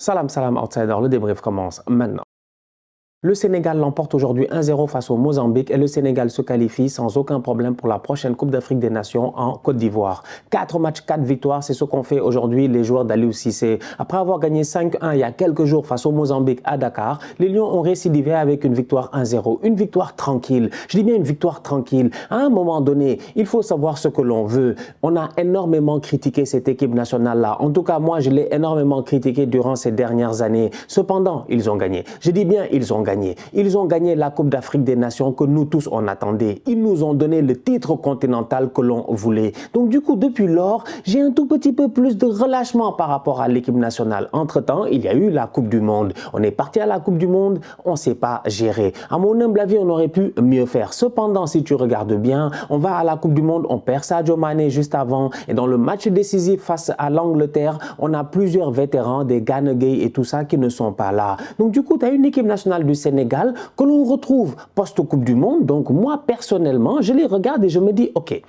Salam, salam, outsider, le débrief commence maintenant. Le Sénégal l'emporte aujourd'hui 1-0 face au Mozambique et le Sénégal se qualifie sans aucun problème pour la prochaine Coupe d'Afrique des Nations en Côte d'Ivoire. 4 matchs, 4 victoires, c'est ce qu'ont fait aujourd'hui les joueurs d'Aliou Cissé. Après avoir gagné 5-1 il y a quelques jours face au Mozambique à Dakar, les Lions ont récidivé avec une victoire 1-0. Une victoire tranquille, je dis bien une victoire tranquille. À un moment donné, il faut savoir ce que l'on veut. On a énormément critiqué cette équipe nationale-là. En tout cas, moi, je l'ai énormément critiqué durant ces dernières années. Cependant, ils ont gagné. Je dis bien, ils ont gagné. Ils ont gagné la Coupe d'Afrique des Nations que nous tous on attendait. Ils nous ont donné le titre continental que l'on voulait. Donc du coup, depuis lors, j'ai un tout petit peu plus de relâchement par rapport à l'équipe nationale. Entre-temps, il y a eu la Coupe du Monde. On est parti à la Coupe du Monde, on ne s'est pas géré. À mon humble avis, on aurait pu mieux faire. Cependant, si tu regardes bien, on va à la Coupe du Monde, on perd Sadio Mané juste avant. Et dans le match décisif face à l'Angleterre, on a plusieurs vétérans, des Gana Gueye et tout ça qui ne sont pas là. Donc du coup, tu as une équipe nationale du Sénégal que l'on retrouve post-Coupe du Monde. Donc moi, personnellement, je les regarde et je me dis, ok,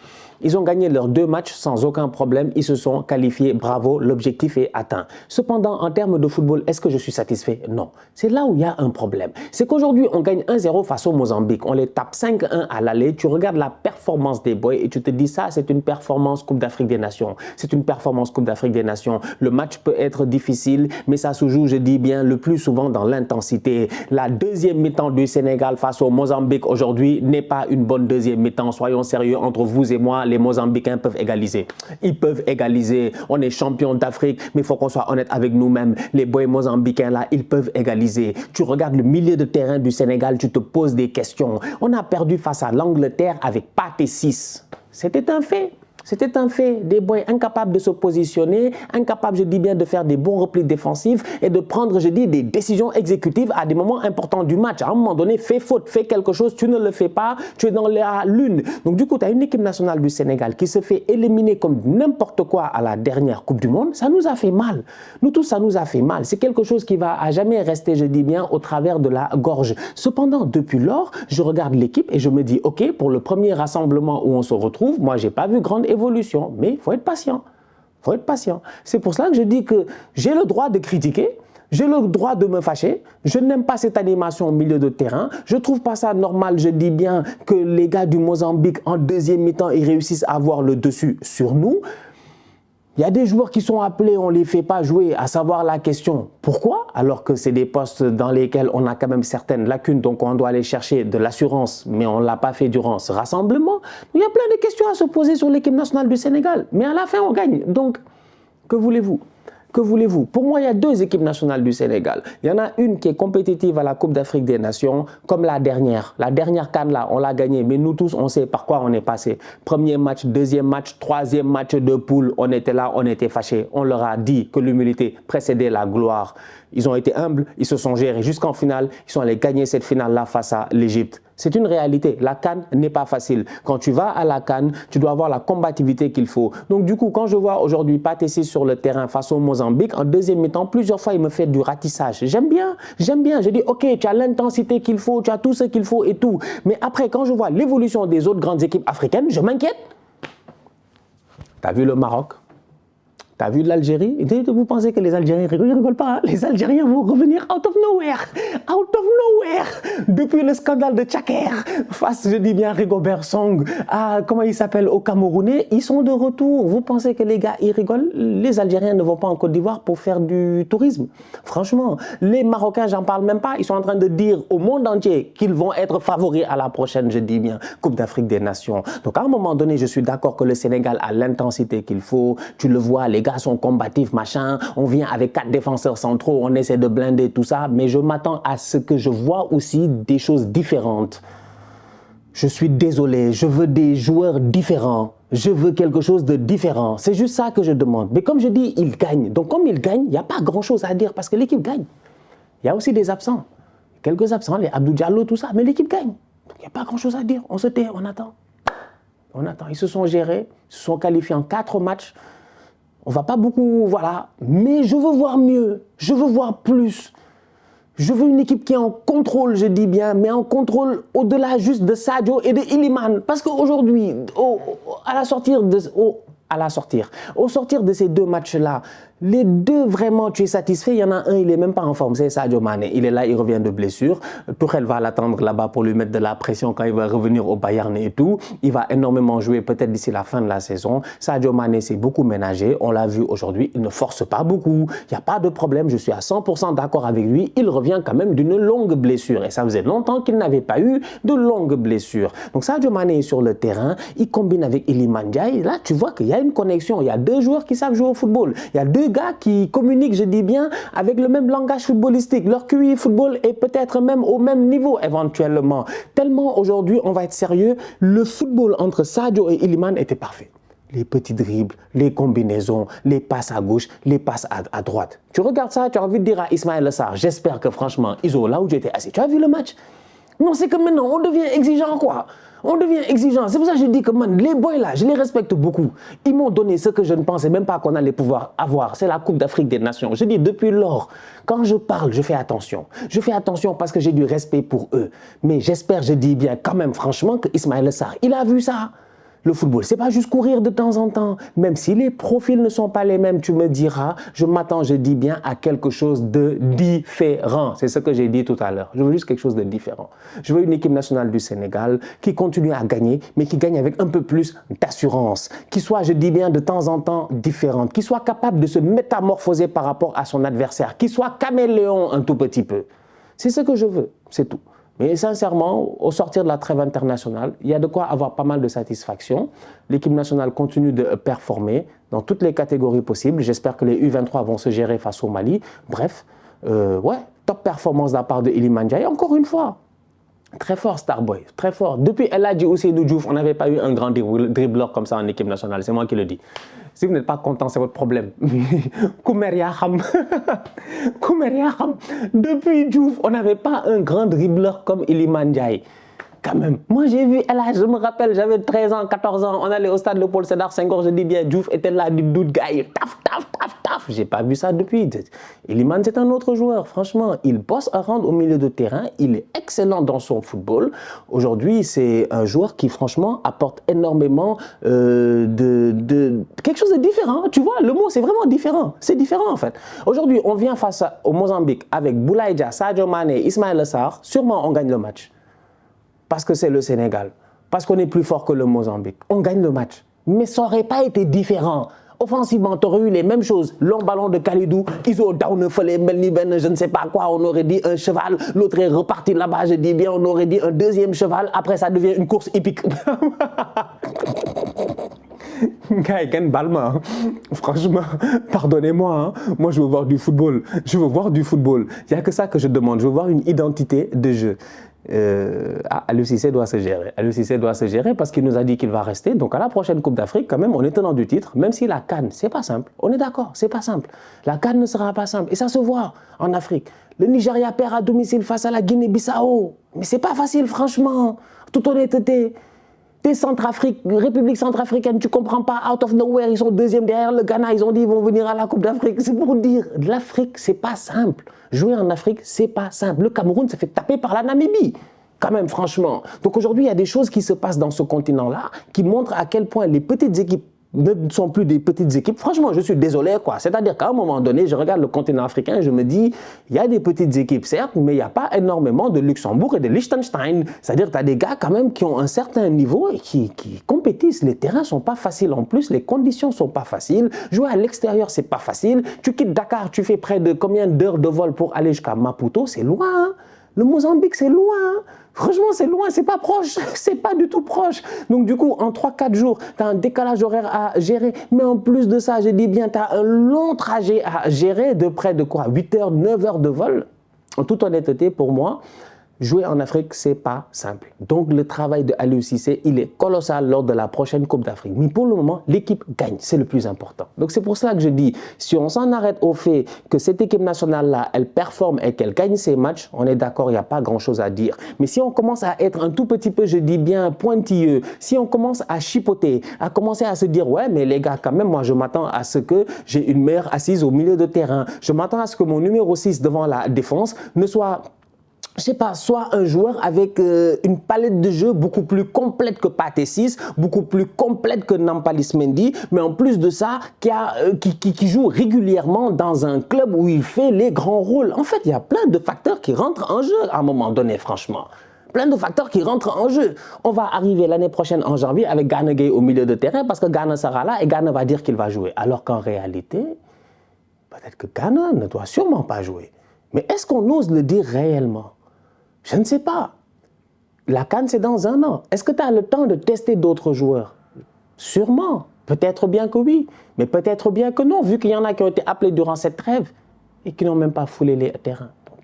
ils ont gagné leurs 2 matchs sans aucun problème. Ils se sont qualifiés, bravo, l'objectif est atteint. Cependant, en termes de football, est-ce que je suis satisfait? Non. C'est là où il y a un problème. C'est qu'aujourd'hui, on gagne 1-0 face au Mozambique. On les tape 5-1 à l'aller. Tu regardes la performance des boys et tu te dis ça, c'est une performance Coupe d'Afrique des Nations. C'est une performance Coupe d'Afrique des Nations. Le match peut être difficile, mais ça se joue, je dis bien, le plus souvent dans l'intensité. La deuxième mi-temps du Sénégal face au Mozambique aujourd'hui n'est pas une bonne deuxième mi-temps. Soyons sérieux entre vous et moi. Les Mozambicains peuvent égaliser. Ils peuvent égaliser. On est champion d'Afrique, mais il faut qu'on soit honnête avec nous-mêmes. Les boys mozambicains, là, ils peuvent égaliser. Tu regardes le milieu de terrain du Sénégal, tu te poses des questions. On a perdu face à l'Angleterre avec Pathé 6. C'était un fait. C'était un fait, des boys incapables de se positionner, incapables, je dis bien, de faire des bons replis défensifs et de prendre, je dis, des décisions exécutives à des moments importants du match. À un moment donné, fais faute, fais quelque chose, tu ne le fais pas, tu es dans la lune. Donc du coup, tu as une équipe nationale du Sénégal qui se fait éliminer comme n'importe quoi à la dernière Coupe du Monde. Ça nous a fait mal. Nous tous, ça nous a fait mal. C'est quelque chose qui va à jamais rester, je dis bien, au travers de la gorge. Cependant, depuis lors, je regarde l'équipe et je me dis, ok, pour le premier rassemblement où on se retrouve, moi, j'ai pas vu grande évolution, mais il faut être patient. Il faut être patient. C'est pour cela que je dis que j'ai le droit de critiquer, j'ai le droit de me fâcher. Je n'aime pas cette animation au milieu de terrain. Je ne trouve pas ça normal. Je dis bien que les gars du Mozambique, en deuxième mi-temps, ils réussissent à avoir le dessus sur nous. Il y a des joueurs qui sont appelés, on ne les fait pas jouer, à savoir la question pourquoi, alors que c'est des postes dans lesquels on a quand même certaines lacunes, donc on doit aller chercher de l'assurance, mais on ne l'a pas fait durant ce rassemblement. Il y a plein de questions à se poser sur l'équipe nationale du Sénégal, mais à la fin on gagne. Donc, que voulez-vous ? Que voulez-vous? Pour moi, il y a 2 équipes nationales du Sénégal. Il y en a une qui est compétitive à la Coupe d'Afrique des Nations, comme la dernière. La dernière CAN, là, on l'a gagnée, mais nous tous, on sait par quoi on est passé. Premier match, deuxième match, troisième match de poule, on était là, on était fâchés. On leur a dit que l'humilité précédait la gloire. Ils ont été humbles, ils se sont gérés jusqu'en finale. Ils sont allés gagner cette finale-là face à l'Égypte. C'est une réalité. La CAN n'est pas facile. Quand tu vas à la CAN, tu dois avoir la combativité qu'il faut. Donc du coup, quand je vois aujourd'hui Pathé 6 sur le terrain face au Mozambique, en deuxième mi-temps, plusieurs fois, il me fait du ratissage. J'aime bien, j'aime bien. Je dis, ok, tu as l'intensité qu'il faut, tu as tout ce qu'il faut et tout. Mais après, quand je vois l'évolution des autres grandes équipes africaines, je m'inquiète. Tu as vu le Maroc? Tu as vu l'Algérie? Vous pensez que les Algériens rigolent? Ils ne rigolent pas. Hein? Les Algériens vont revenir out of nowhere. Out of nowhere. Depuis le scandale de Tchaker, face, je dis bien, Rigobert Song, à, comment il s'appelle, au Camerounais, ils sont de retour. Vous pensez que les gars, ils rigolent? Les Algériens ne vont pas en Côte d'Ivoire pour faire du tourisme. Franchement, les Marocains, j'en parle même pas. Ils sont en train de dire au monde entier qu'ils vont être favoris à la prochaine, je dis bien, Coupe d'Afrique des Nations. Donc à un moment donné, je suis d'accord que le Sénégal a l'intensité qu'il faut. Tu le vois, les gars sont combatifs, machin, on vient avec 4 défenseurs centraux, on essaie de blinder tout ça, mais je m'attends à ce que je vois aussi des choses différentes. Je suis désolé, je veux des joueurs différents, je veux quelque chose de différent, c'est juste ça que je demande. Mais comme je dis, ils gagnent, donc comme ils gagnent, il n'y a pas grand chose à dire parce que l'équipe gagne. Il y a aussi des absents, quelques absents, les Abdou Diallo, tout ça, mais l'équipe gagne. Donc il n'y a pas grand chose à dire, on se tait, on attend. On attend, ils se sont gérés, ils se sont qualifiés en 4 matchs. On ne va pas beaucoup, voilà, mais je veux voir mieux, je veux voir plus. Je veux une équipe qui est en contrôle, je dis bien, mais en contrôle au-delà juste de Sadio et de Iliman. Parce qu'aujourd'hui, à la sortie de, à la sortir. Au sortir de ces deux matchs-là, les deux, vraiment, tu es satisfait. Il y en a un, il n'est même pas en forme, c'est Sadio Mané. Il est là, il revient de blessure. Tuchel va l'attendre là-bas pour lui mettre de la pression quand il va revenir au Bayern et tout. Il va énormément jouer peut-être d'ici la fin de la saison. Sadio Mané s'est beaucoup ménagé. On l'a vu aujourd'hui, il ne force pas beaucoup. Il n'y a pas de problème, je suis à 100% d'accord avec lui. Il revient quand même d'une longue blessure. Et ça faisait longtemps qu'il n'avait pas eu de longue blessure. Donc Sadio Mané est sur le terrain, il combine avec Iliman Ndiaye. Là, tu vois qu'il y a une connexion. Il y a deux joueurs qui savent jouer au football. Il y a deux gars qui communiquent, je dis bien, avec le même langage footballistique. Leur QI football est peut-être même au même niveau éventuellement. Tellement aujourd'hui, on va être sérieux, le football entre Sadio et Iliman était parfait. Les petits dribbles, les combinaisons, les passes à gauche, les passes à droite. Tu regardes ça, tu as envie de dire à Ismaël Sarr, j'espère que franchement, Iso, là où tu étais assis, tu as vu le match? Non, c'est que maintenant, on devient exigeant, quoi. On devient exigeant. C'est pour ça que je dis que, man, les boys là, je les respecte beaucoup. Ils m'ont donné ce que je ne pensais même pas qu'on allait pouvoir avoir. C'est la Coupe d'Afrique des Nations. Je dis, depuis lors, quand je parle, je fais attention. Je fais attention parce que j'ai du respect pour eux. Mais j'espère, je dis bien quand même, franchement, que Ismaël Sarr, il a vu ça. Le football, c'est pas juste courir de temps en temps. Même si les profils ne sont pas les mêmes, tu me diras, je m'attends, je dis bien, à quelque chose de différent. C'est ce que j'ai dit tout à l'heure. Je veux juste quelque chose de différent. Je veux une équipe nationale du Sénégal qui continue à gagner, mais qui gagne avec un peu plus d'assurance. Qui soit, je dis bien, de temps en temps différente. Qui soit capable de se métamorphoser par rapport à son adversaire. Qui soit caméléon un tout petit peu. C'est ce que je veux, c'est tout. Mais sincèrement, au sortir de la trêve internationale, il y a de quoi avoir pas mal de satisfaction. L'équipe nationale continue de performer dans toutes les catégories possibles. J'espère que les U23 vont se gérer face au Mali. Bref, ouais, top performance de la part de Iliman Ndiaye. Encore une fois, très fort Starboy, très fort. Depuis El Hadji Ousseynou Diouf, on n'avait pas eu un grand dribbleur comme ça en équipe nationale. C'est moi qui le dis. Si vous n'êtes pas content, c'est votre problème. Koumer Yaham. Depuis Diouf, on n'avait pas un grand dribbleur comme Iliman Ndiaye. Quand même. Moi, j'ai vu El Hadji, je me rappelle, j'avais 13 ans, 14 ans. On allait au stade Léopold Sédar Senghor, je dis bien, Diouf était là, du doute, gars, taf. J'ai pas vu ça depuis. Iliman, c'est un autre joueur. Franchement, il bosse à rendre au milieu de terrain. Il est excellent dans son football. Aujourd'hui, c'est un joueur qui, franchement, apporte énormément quelque chose de différent. Tu vois, le mot, c'est vraiment différent. C'est différent, en fait. Aujourd'hui, on vient face au Mozambique avec Boulaye Dia, Sadio Mané, Ismaël Sarr. Sûrement, on gagne le match. Parce que c'est le Sénégal. Parce qu'on est plus fort que le Mozambique. On gagne le match. Mais ça n'aurait pas été différent. Offensivement, tu aurais eu les mêmes choses. Long ballon de Kalidou, Iso down, je ne sais pas quoi, on aurait dit un cheval, l'autre est reparti là-bas, je dis bien, on aurait dit un deuxième cheval, après ça devient une course épique. Gars, balma. Franchement, pardonnez-moi, hein. Moi je veux voir du football. Je veux voir du football. Il n'y a que ça que je demande. Je veux voir une identité de jeu. Aliou Cissé doit se gérer. Aliou Cissé doit se gérer parce qu'il nous a dit qu'il va rester. Donc à la prochaine Coupe d'Afrique, quand même, on est tenant du titre. Même si la CAN, c'est pas simple. On est d'accord, c'est pas simple. La CAN ne sera pas simple. Et ça se voit en Afrique. Le Nigeria perd à domicile face à la Guinée-Bissau. Mais c'est pas facile, franchement. Toute honnêteté. T'es République centrafricaine, tu comprends pas, out of nowhere, ils sont deuxième derrière le Ghana, ils ont dit ils vont venir à la Coupe d'Afrique. C'est pour dire, l'Afrique, c'est pas simple. Jouer en Afrique, c'est pas simple. Le Cameroun se fait taper par la Namibie. Quand même, franchement. Donc aujourd'hui, il y a des choses qui se passent dans ce continent-là qui montrent à quel point les petites équipes ne sont plus des petites équipes. Franchement, je suis désolé, quoi. C'est-à-dire qu'à un moment donné, je regarde le continent africain et je me dis, il y a des petites équipes, certes, mais il n'y a pas énormément de Luxembourg et de Liechtenstein. C'est-à-dire que tu as des gars quand même qui ont un certain niveau et qui compétissent. Les terrains ne sont pas faciles en plus, les conditions ne sont pas faciles. Jouer à l'extérieur, c'est pas facile. Tu quittes Dakar, tu fais près de combien d'heures de vol pour aller jusqu'à Maputo? C'est loin, hein. Le Mozambique, c'est loin. Franchement, c'est loin, c'est pas proche. C'est pas du tout proche. Donc, du coup, en 3-4 jours, tu as un décalage horaire à gérer. Mais en plus de ça, je dis bien, tu as un long trajet à gérer de près de quoi? 8 heures, 9 heures de vol. En toute honnêteté, pour moi, jouer en Afrique, c'est pas simple. Donc, le travail de Aliou Cissé, il est colossal lors de la prochaine Coupe d'Afrique. Mais pour le moment, l'équipe gagne. C'est le plus important. Donc, c'est pour cela que je dis, si on s'en arrête au fait que cette équipe nationale-là, elle performe et qu'elle gagne ses matchs, on est d'accord, il n'y a pas grand-chose à dire. Mais si on commence à être un tout petit peu, je dis bien, pointilleux, si on commence à chipoter, à commencer à se dire, ouais, mais les gars, quand même, moi, je m'attends à ce que j'ai une meilleure assise au milieu de terrain. Je m'attends à ce que mon numéro 6 devant la défense ne soit... je sais pas, soit un joueur avec une palette de jeu beaucoup plus complète que Pathé Ciss, beaucoup plus complète que Nampalys Mendy, mais en plus de ça, qui joue régulièrement dans un club où il fait les grands rôles. En fait, il y a plein de facteurs qui rentrent en jeu à un moment donné, franchement. Plein de facteurs qui rentrent en jeu. On va arriver l'année prochaine en janvier avec Gana Gueye au milieu de terrain parce que Gana sera là et Gana va dire qu'il va jouer. Alors qu'en réalité, peut-être que Gana ne doit sûrement pas jouer. Mais est-ce qu'on ose le dire réellement? Je ne sais pas. La CAN, c'est dans un an. Est-ce que tu as le temps de tester d'autres joueurs? Sûrement. Peut-être bien que oui, mais peut-être bien que non, vu qu'il y en a qui ont été appelés durant cette trêve et qui n'ont même pas foulé les terrains. Donc,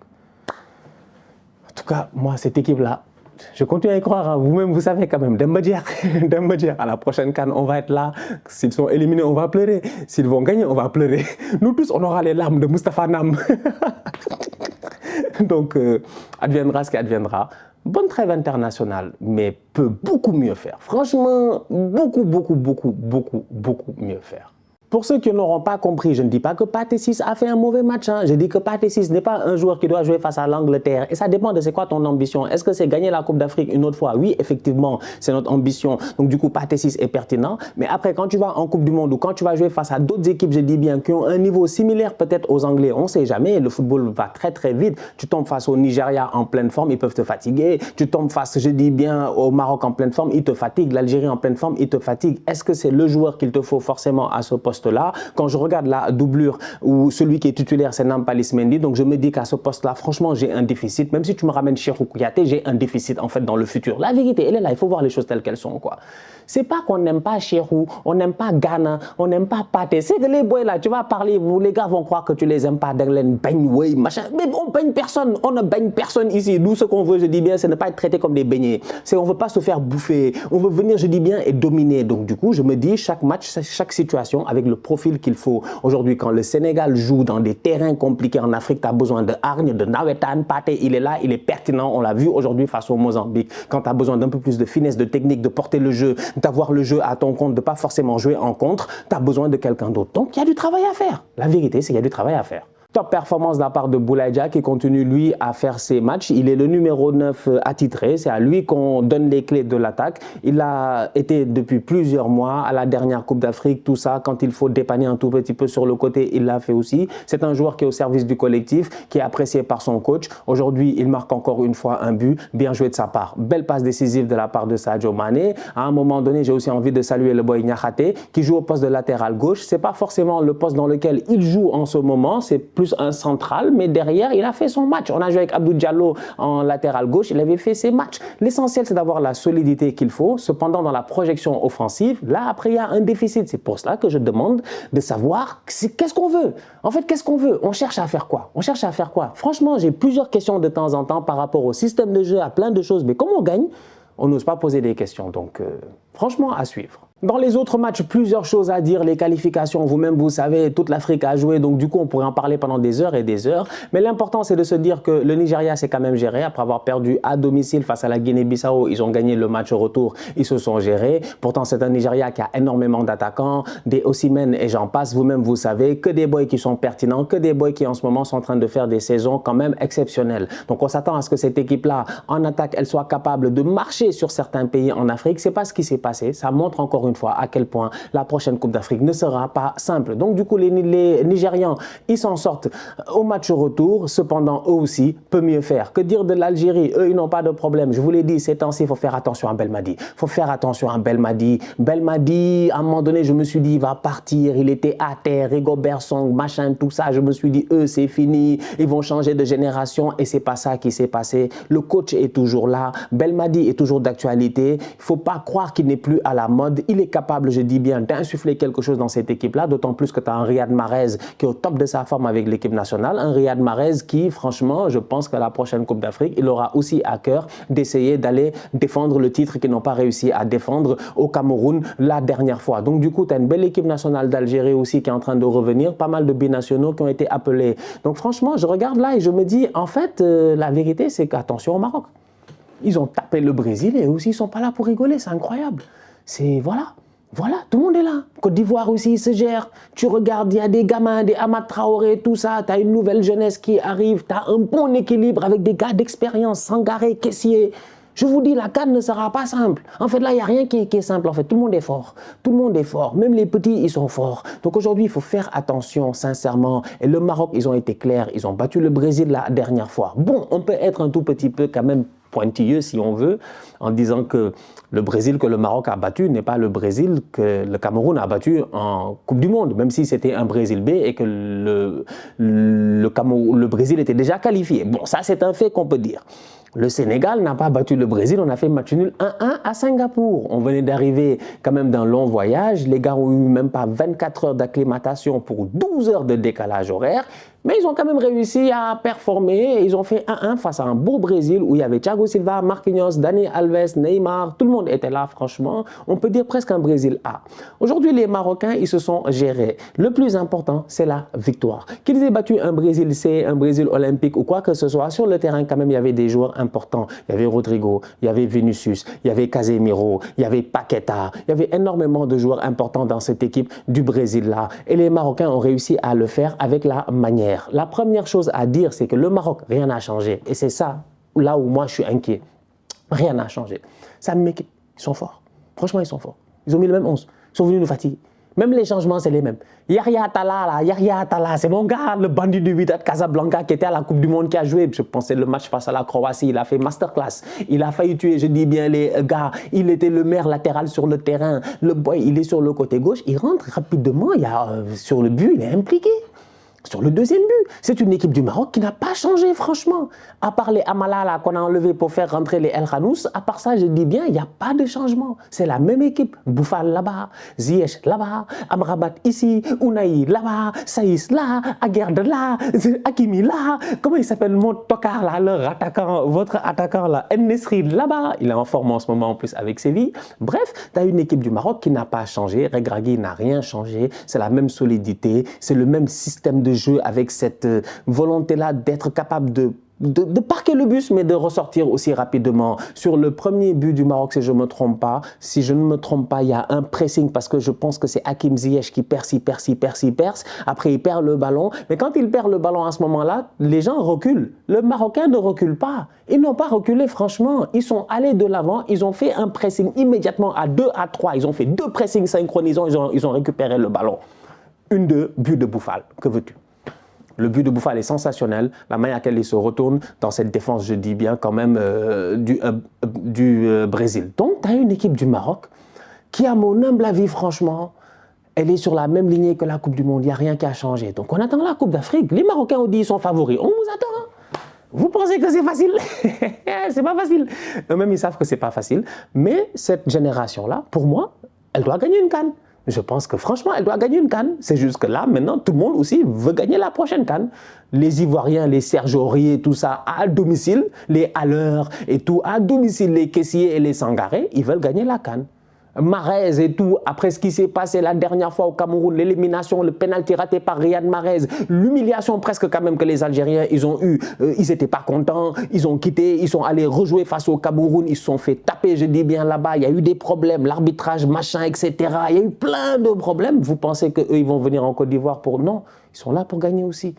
en tout cas, moi, cette équipe-là, je continue à y croire. Hein. Vous-même, vous savez quand même. Demba Diarra, à la prochaine CAN, on va être là. S'ils sont éliminés, on va pleurer. S'ils vont gagner, on va pleurer. Nous tous, on aura les larmes de Moustapha Nam. Donc, adviendra ce qui adviendra. Bonne trêve internationale, mais peut beaucoup mieux faire. Franchement, beaucoup mieux faire. Pour ceux qui n'auront pas compris, je ne dis pas que Pathé Ciss a fait un mauvais match. Hein. Je dis que Pathé Ciss n'est pas un joueur qui doit jouer face à l'Angleterre. Et ça dépend de c'est quoi ton ambition. Est-ce que c'est gagner la Coupe d'Afrique une autre fois? Oui, effectivement, c'est notre ambition. Donc du coup, Pathé Ciss est pertinent. Mais après, quand tu vas en Coupe du Monde ou quand tu vas jouer face à d'autres équipes, je dis bien, qui ont un niveau similaire peut-être aux Anglais, on ne sait jamais. Le football va très vite. Tu tombes face au Nigeria en pleine forme, ils peuvent te fatiguer. Tu tombes face, je dis bien, au Maroc en pleine forme, ils te fatiguent. L'Algérie en pleine forme, ils te fatiguent. Est-ce que c'est le joueur qu'il te faut forcément à ce poste-là? Quand je regarde la doublure où celui qui est titulaire, c'est Nampalys Mendy, donc je me dis qu'à ce poste-là, franchement, j'ai un déficit. Même si tu me ramènes Cheikhou Kouyaté, j'ai un déficit en fait dans le futur. La vérité, elle est là, il faut voir les choses telles qu'elles sont, quoi. C'est pas qu'on n'aime pas Cheikhou, on n'aime pas Gana, on n'aime pas Pathé. C'est que les boys là, tu vas parler, vous les gars vont croire que tu les aimes pas, machin. Mais on baigne personne, on ne baigne personne ici. Nous, ce qu'on veut, je dis bien, c'est ne pas être traité comme des beignets. C'est on veut pas se faire bouffer, on veut venir, je dis bien, et dominer. Donc du coup, je me dis, chaque match, chaque situation, avec le profil qu'il faut. Aujourd'hui, quand le Sénégal joue dans des terrains compliqués en Afrique, tu as besoin de hargne, de nawetan, Pathé, il est là, il est pertinent. On l'a vu aujourd'hui face au Mozambique. Quand tu as besoin d'un peu plus de finesse, de technique, de porter le jeu, d'avoir le jeu à ton compte, de pas forcément jouer en contre, tu as besoin de quelqu'un d'autre. Donc, il y a du travail à faire. La vérité, c'est qu'il y a du travail à faire. Top performance de la part de Boulaye Dia qui continue lui à faire ses matchs. Il est le numéro 9 attitré. C'est à lui qu'on donne les clés de l'attaque. Il a été depuis plusieurs mois à la dernière Coupe d'Afrique, tout ça. Quand il faut dépanner un tout petit peu sur le côté, il l'a fait aussi. C'est un joueur qui est au service du collectif, qui est apprécié par son coach. Aujourd'hui, il marque encore une fois un but. Bien joué de sa part. Belle passe décisive de la part de Sadio Mané. À un moment donné, j'ai aussi envie de saluer le boy Niakhaté qui joue au poste de latéral gauche. C'est pas forcément le poste dans lequel il joue en ce moment. C'est plus un central, mais derrière, il a fait son match. On a joué avec Abdou Diallo en latéral gauche, il avait fait ses matchs. L'essentiel, c'est d'avoir la solidité qu'il faut. Cependant, dans la projection offensive, là, après, il y a un déficit. C'est pour cela que je demande de savoir qu'est-ce qu'on veut. En fait, qu'est-ce qu'on veut? On cherche à faire quoi? On cherche à faire quoi? Franchement, j'ai plusieurs questions de temps en temps par rapport au système de jeu, à plein de choses. Mais comment on gagne? On n'ose pas poser des questions. Donc, franchement, à suivre. Dans les autres matchs, plusieurs choses à dire. Les qualifications, vous-même, vous savez, toute l'Afrique a joué. Donc, du coup, on pourrait en parler pendant des heures et des heures. Mais l'important, c'est de se dire que le Nigeria s'est quand même géré. Après avoir perdu à domicile face à la Guinée-Bissau, ils ont gagné le match retour. Ils se sont gérés. Pourtant, c'est un Nigeria qui a énormément d'attaquants, des Osimhen et j'en passe. Vous-même, vous savez, que des boys qui sont pertinents, que des boys qui, en ce moment, sont en train de faire des saisons quand même exceptionnelles. Donc, on s'attend à ce que cette équipe-là, en attaque, elle soit capable de marcher sur certains pays en Afrique. C'est pas ce qui s'est passé. Ça montre encore une fois à quel point la prochaine Coupe d'Afrique ne sera pas simple. Donc du coup, les Nigérians, ils s'en sortent au match retour. Cependant, eux aussi peuvent mieux faire. Que dire de l'Algérie? Eux, ils n'ont pas de problème. Je vous l'ai dit, ces temps-ci, il faut faire attention à Belmadi. Il faut faire attention à Belmadi. Belmadi, à un moment donné, je me suis dit, il va partir. Il était à terre, Rigobert Song, machin, tout ça. Je me suis dit, eux, c'est fini. Ils vont changer de génération et c'est pas ça qui s'est passé. Le coach est toujours là. Belmadi est toujours d'actualité. Il ne faut pas croire qu'il n'est plus à la mode. Il est capable, je dis bien, d'insuffler quelque chose dans cette équipe-là, d'autant plus que tu as un Riyad Mahrez qui est au top de sa forme avec l'équipe nationale, un Riyad Mahrez qui, franchement, je pense qu'à la prochaine Coupe d'Afrique, il aura aussi à cœur d'essayer d'aller défendre le titre qu'ils n'ont pas réussi à défendre au Cameroun la dernière fois. Donc du coup, tu as une belle équipe nationale d'Algérie aussi qui est en train de revenir, pas mal de binationaux qui ont été appelés. Donc franchement, je regarde là et je me dis, en fait, la vérité, c'est qu'attention au Maroc. Ils ont tapé le Brésil et aussi ils ne sont pas là pour rigoler, c'est incroyable. C'est, voilà. Voilà, tout le monde est là. Côte d'Ivoire aussi, il se gère. Tu regardes, il y a des gamins, des Amad Traoré, tout ça. Tu as une nouvelle jeunesse qui arrive. Tu as un bon équilibre avec des gars d'expérience, Sangaré, Kessié. Je vous dis, la CAN ne sera pas simple. En fait, là, il n'y a rien qui est simple. En fait, tout le monde est fort. Tout le monde est fort. Même les petits, ils sont forts. Donc aujourd'hui, il faut faire attention, sincèrement. Et le Maroc, ils ont été clairs. Ils ont battu le Brésil la dernière fois. Bon, on peut être un tout petit peu quand même pointilleux si on veut, en disant que le Brésil que le Maroc a battu n'est pas le Brésil que le Cameroun a battu en Coupe du Monde, même si c'était un Brésil B et que le Brésil était déjà qualifié. Bon, ça c'est un fait qu'on peut dire. Le Sénégal n'a pas battu le Brésil, on a fait match nul 1-1 à Singapour. On venait d'arriver quand même d'un long voyage, les gars ont eu même pas 24 heures d'acclimatation pour 12 heures de décalage horaire. Mais ils ont quand même réussi à performer. Ils ont fait 1-1 face à un beau Brésil où il y avait Thiago Silva, Marquinhos, Dani Alves, Neymar. Tout le monde était là, franchement. On peut dire presque un Brésil A. Aujourd'hui, les Marocains, ils se sont gérés. Le plus important, c'est la victoire. Qu'ils aient battu un Brésil C, un Brésil olympique ou quoi que ce soit, sur le terrain, quand même, il y avait des joueurs importants. Il y avait Rodrigo, il y avait Vinicius, il y avait Casemiro, il y avait Paqueta. Il y avait énormément de joueurs importants dans cette équipe du Brésil-là. Et les Marocains ont réussi à le faire avec la manière. La première chose à dire, c'est que le Maroc, rien n'a changé. Et c'est ça, là où moi, je suis inquiet. Rien n'a changé. Ça m'équipe. Ils sont forts. Franchement, ils sont forts. Ils ont mis le même 11. Ils sont venus nous fatiguer. Même les changements, c'est les mêmes. Yahya Attala, c'est mon gars, le bandit du Wydad Casablanca qui était à la Coupe du Monde qui a joué. Je pensais le match face à la Croatie, il a fait masterclass. Il a failli tuer, je dis bien, les gars. Il était le meilleur latéral sur le terrain. Le boy, il est sur le côté gauche. Il rentre rapidement. Sur le but, il est impliqué. Sur le deuxième but, c'est une équipe du Maroc qui n'a pas changé, franchement. À part les Amala qu'on a enlevés pour faire rentrer les El Khanous, à part ça, je dis bien, il n'y a pas de changement. C'est la même équipe. Bouffal là-bas, Ziyech là-bas, Amrabat ici, Ounaï là-bas, Saïs là, Aguerd là, Hakimi là. Comment il s'appelle mon tocard là, leur attaquant, votre attaquant là, En-Nesyri là-bas. Il est en forme en ce moment en plus avec Séville. Bref, tu as une équipe du Maroc qui n'a pas changé. Regragui n'a rien changé. C'est la même solidité, c'est le même système de jeu avec cette volonté-là d'être capable de parquer le bus, mais de ressortir aussi rapidement. Sur le premier but du Maroc, si je ne me trompe pas, il y a un pressing parce que je pense que c'est Hakim Ziyech qui perce. Après, il perd le ballon. Mais quand il perd le ballon à ce moment-là, les gens reculent. Le Marocain ne recule pas. Ils n'ont pas reculé, franchement. Ils sont allés de l'avant. Ils ont fait un pressing immédiatement à 2 à 3. Ils ont fait 2 pressings synchronisants. Ils ont récupéré le ballon. But de Bouffal. Que veux-tu? Le but de Bouffal est sensationnel. La manière à laquelle il se retourne dans cette défense, je dis bien quand même, du Brésil. Donc, tu as une équipe du Maroc qui, à mon humble avis, franchement, elle est sur la même lignée que la Coupe du Monde. Il n'y a rien qui a changé. Donc, on attend la Coupe d'Afrique. Les Marocains ont dit qu'ils sont favoris. On vous attend. Vous pensez que c'est facile? C'est pas facile. Eux-mêmes, ils savent que c'est pas facile. Mais cette génération-là, pour moi, elle doit gagner une CAN. Je pense que franchement, elle doit gagner une CAN. C'est juste que là, maintenant, tout le monde aussi veut gagner la prochaine CAN. Les Ivoiriens, les Serge Aurier, tout ça, à domicile, les Haller et tout, à domicile, les Kessié et les Sangaré, ils veulent gagner la CAN. Mahrez et tout, après ce qui s'est passé la dernière fois au Cameroun, l'élimination, le pénalty raté par Riyad Mahrez, l'humiliation presque quand même que les Algériens, ils ont eu, ils n'étaient pas contents, ils ont quitté, ils sont allés rejouer face au Cameroun, ils se sont fait taper, je dis bien là-bas, il y a eu des problèmes, l'arbitrage, machin, etc. Il y a eu plein de problèmes. Vous pensez qu'eux, ils vont venir en Côte d'Ivoire pour... Non, ils sont là pour gagner aussi.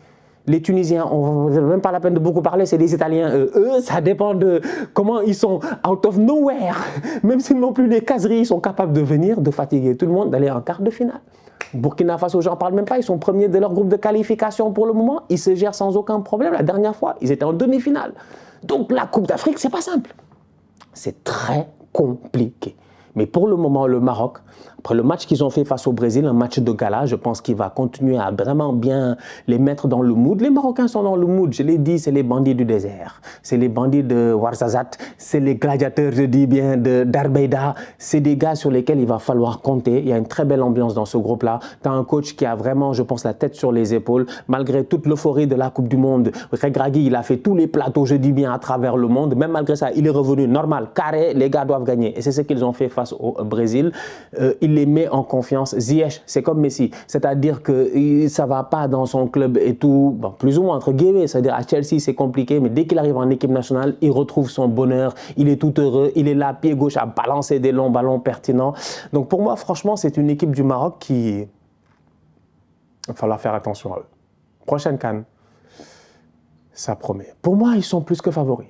Les Tunisiens, on n'a même pas la peine de beaucoup parler, c'est des Italiens. Eux, ça dépend de comment ils sont out of nowhere. Même s'ils n'ont plus les caseries, ils sont capables de venir, de fatiguer tout le monde, d'aller en quart de finale. Burkina Faso, j'en parle même pas, ils sont premiers de leur groupe de qualification pour le moment. Ils se gèrent sans aucun problème. La dernière fois, ils étaient en demi-finale. Donc la Coupe d'Afrique, c'est pas simple. C'est très compliqué. Mais pour le moment, le Maroc, après le match qu'ils ont fait face au Brésil, un match de gala, je pense qu'il va continuer à vraiment bien les mettre dans le mood. Les Marocains sont dans le mood, je l'ai dit, c'est les bandits du désert. C'est les bandits de Ouarzazate, c'est les gladiateurs, je dis bien, d'Arbeida. C'est des gars sur lesquels il va falloir compter. Il y a une très belle ambiance dans ce groupe-là. Tu as un coach qui a vraiment, je pense, la tête sur les épaules. Malgré toute l'euphorie de la Coupe du Monde, Regragui, il a fait tous les plateaux, je dis bien, à travers le monde. Même malgré ça, il est revenu normal, carré, les gars doivent gagner. Et c'est ce qu'ils ont fait face au Brésil. Il les met en confiance. Ziyech, c'est comme Messi. C'est-à-dire que ça ne va pas dans son club et tout, bon, plus ou moins entre guillemets. C'est-à-dire à Chelsea, c'est compliqué, mais dès qu'il arrive en équipe nationale, il retrouve son bonheur. Il est tout heureux. Il est là, pied gauche, à balancer des longs ballons pertinents. Donc pour moi, franchement, c'est une équipe du Maroc qui... Il va falloir faire attention à eux. Prochaine CAN, ça promet. Pour moi, ils sont plus que favoris.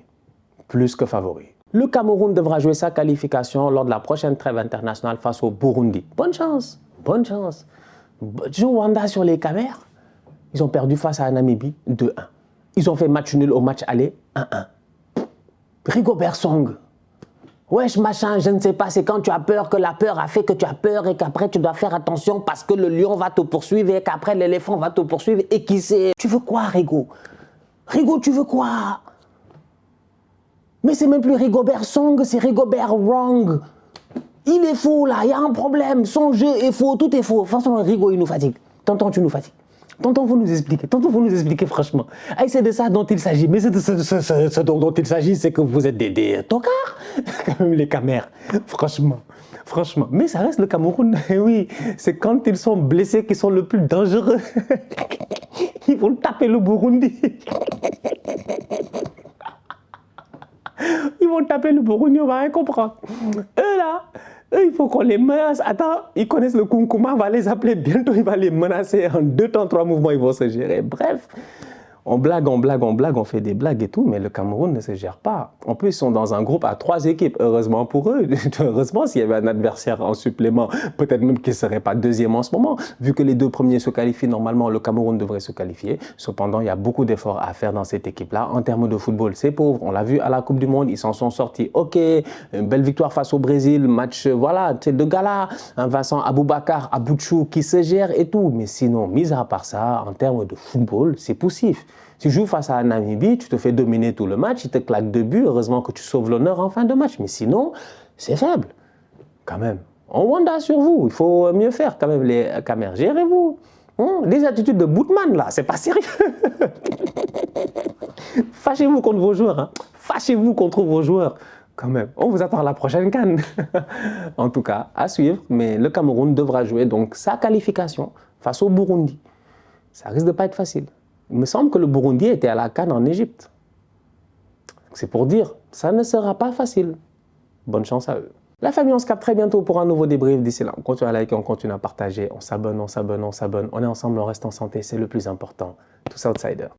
Plus que favoris. Le Cameroun devra jouer sa qualification lors de la prochaine trêve internationale face au Burundi. Bonne chance, bonne chance. Rwanda sur les Camers, ils ont perdu face à la Namibie 2-1. Ils ont fait match nul au match aller 1-1. Rigobert Song. Wesh machin, je ne sais pas, c'est quand tu as peur que la peur a fait que tu as peur et qu'après tu dois faire attention parce que le lion va te poursuivre et qu'après l'éléphant va te poursuivre et qui sait. Tu veux quoi Rigo? Rigo, tu veux quoi? Mais c'est même plus Rigobert Song, c'est Rigobert Wrong. Il est faux là, il y a un problème. Son jeu est faux, tout est faux. Franchement, Rigo, il nous fatigue. Tonton, tu nous fatigues. Tonton, faut nous expliquer. Tonton, faut nous expliquer franchement. Et c'est de ça dont il s'agit. Mais c'est de ce dont il s'agit, c'est que vous êtes des tocards. Quand même, les Camers. Franchement. Franchement. Mais ça reste le Cameroun. Oui, c'est quand ils sont blessés qu'ils sont le plus dangereux. Ils vont taper le Burundi. Ils vont taper le Burundi, on va rien comprendre. Eux là, eux, il faut qu'on les menace. Attends, ils connaissent le Kunkuma, on va les appeler bientôt, il va les menacer. En 2 temps, 3 mouvements, ils vont se gérer. Bref, on blague, on fait des blagues et tout, mais le Cameroun ne se gère pas. En plus, ils sont dans un groupe à 3 équipes, heureusement pour eux. Heureusement, s'il y avait un adversaire en supplément, peut-être même qu'il ne serait pas deuxième en ce moment. Vu que les 2 premiers se qualifient, normalement, le Cameroun devrait se qualifier. Cependant, il y a beaucoup d'efforts à faire dans cette équipe-là. En termes de football, c'est pauvre. On l'a vu à la Coupe du Monde, ils s'en sont sortis. Ok, une belle victoire face au Brésil, match, voilà, c'est de gala. Un Vincent Aboubakar, Abouchou qui se gère et tout. Mais sinon, mis à part ça, en termes de football, c'est poussif. Tu joues face à la Namibie, tu te fais dominer tout le match, il te claque 2 buts, heureusement que tu sauves l'honneur en fin de match. Mais sinon, c'est faible, quand même. On wanda sur vous, il faut mieux faire quand même les Camers. Gérez-vous. Les attitudes de Boutman, là, c'est pas sérieux. Fâchez-vous contre vos joueurs. Hein. Fâchez-vous contre vos joueurs. Quand même. On vous attend à la prochaine CAN. En tout cas, à suivre. Mais le Cameroun devra jouer donc sa qualification face au Burundi. Ça risque de pas être facile. Il me semble que le Burundi était à la CAN en Égypte. C'est pour dire, ça ne sera pas facile. Bonne chance à eux. La famille, on se capte très bientôt pour un nouveau débrief. D'ici là, on continue à liker, on continue à partager. On s'abonne, on s'abonne, on s'abonne. On est ensemble, on reste en santé, c'est le plus important. Tous outsiders.